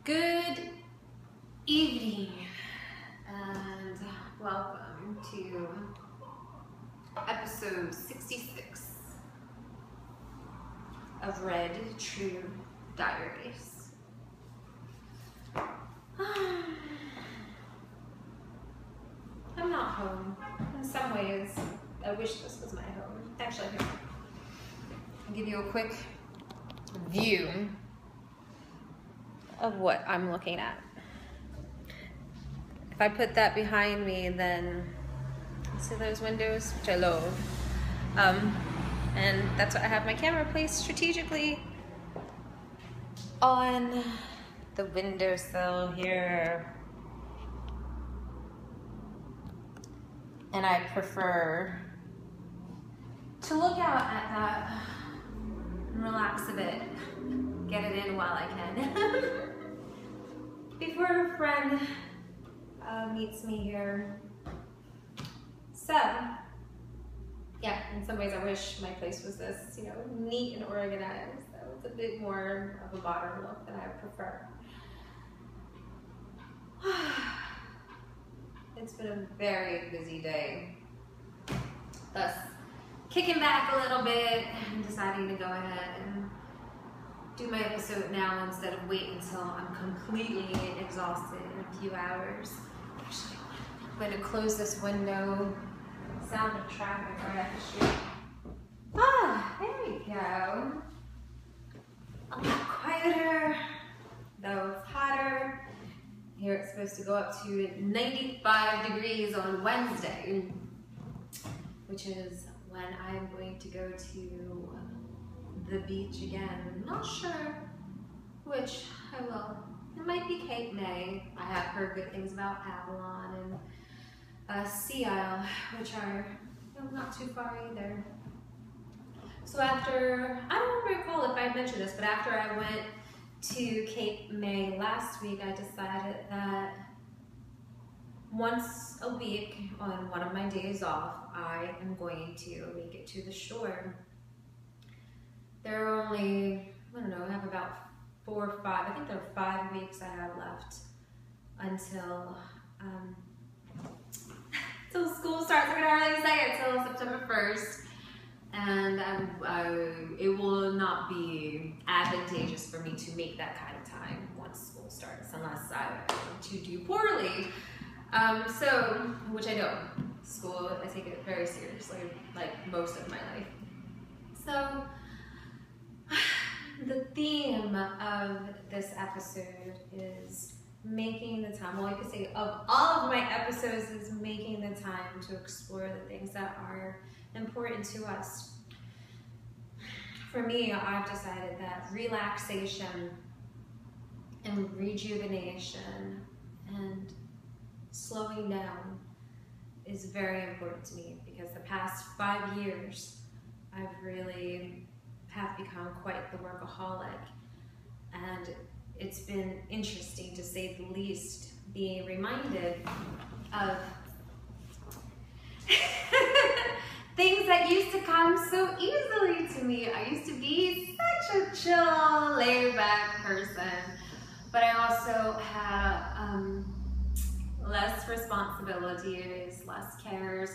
Good evening and welcome to episode 66 of Red True Diaries. I'm not home. In some ways, I wish this was my home. Actually, I'll give you a quick view of what I'm looking at. If I put that behind me, then see those windows, which I love. And that's what I have my camera placed strategically on the windowsill here. And I prefer to look out at that and relax a bit, get it in while I can. Before a friend meets me here. So, yeah, in some ways I wish my place was this, neat and organized. So it's a bit more of a modern look than I prefer. It's been a very busy day. Thus, kicking back a little bit and deciding to go ahead and do my episode now instead of wait until I'm completely exhausted in a few hours. Actually, I'm going to close this window. Sound of traffic right at the street. There we go. A lot quieter, though it's hotter. Here it's supposed to go up to 95 degrees on Wednesday, which is when I'm going to go to the beach again. I'm not sure which I will. It might be Cape May. I have heard good things about Avalon and Sea Isle, which are not too far either. So after, I don't recall if I mentioned this, but after I went to Cape May last week, I decided that once a week on one of my days off, I am going to make it to the shore. There are only, I have about 4 or 5, I think there are 5 weeks I have left until school starts. We're gonna really say it until September 1st. And it will not be advantageous for me to make that kind of time once school starts, unless I want to do poorly. Which I don't. School, I take it very seriously, like most of my life. So, the theme of this episode is making the time. Well, I could say of all of my episodes is making the time to explore the things that are important to us. For me, I've decided that relaxation and rejuvenation and slowing down is very important to me, because the past 5 years I've really have become quite the workaholic, and it's been interesting, to say the least, being reminded of things that used to come so easily to me. I used to be such a chill, laid-back person, but I also had less responsibilities, less cares.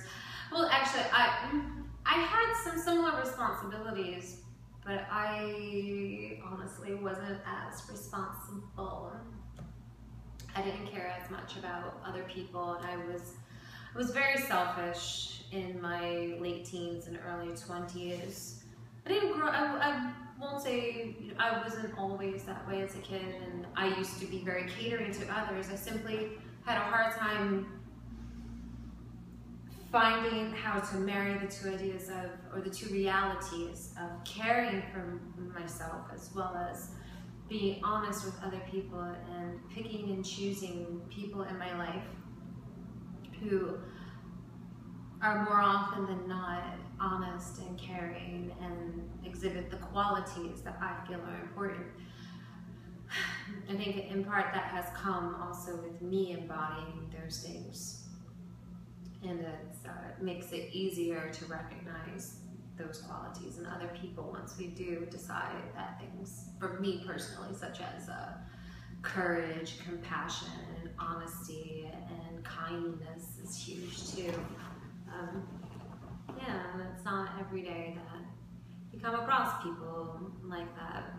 Well, actually, I had some similar responsibilities, but I honestly wasn't as responsible. I didn't care as much about other people, and I was very selfish in my late teens and early 20s. I didn't grow, I won't say I wasn't always that way as a kid, and I used to be very catering to others. I simply had a hard time finding how to marry the two ideas of, or the two realities of caring for myself as well as being honest with other people, and picking and choosing people in my life who are more often than not honest and caring and exhibit the qualities that I feel are important. I think in part that has come also with me embodying those things, and it makes it easier to recognize those qualities in other people once we do decide that things, for me personally, such as courage, compassion, and honesty, and kindness is huge too. Yeah, and it's not every day that you come across people like that.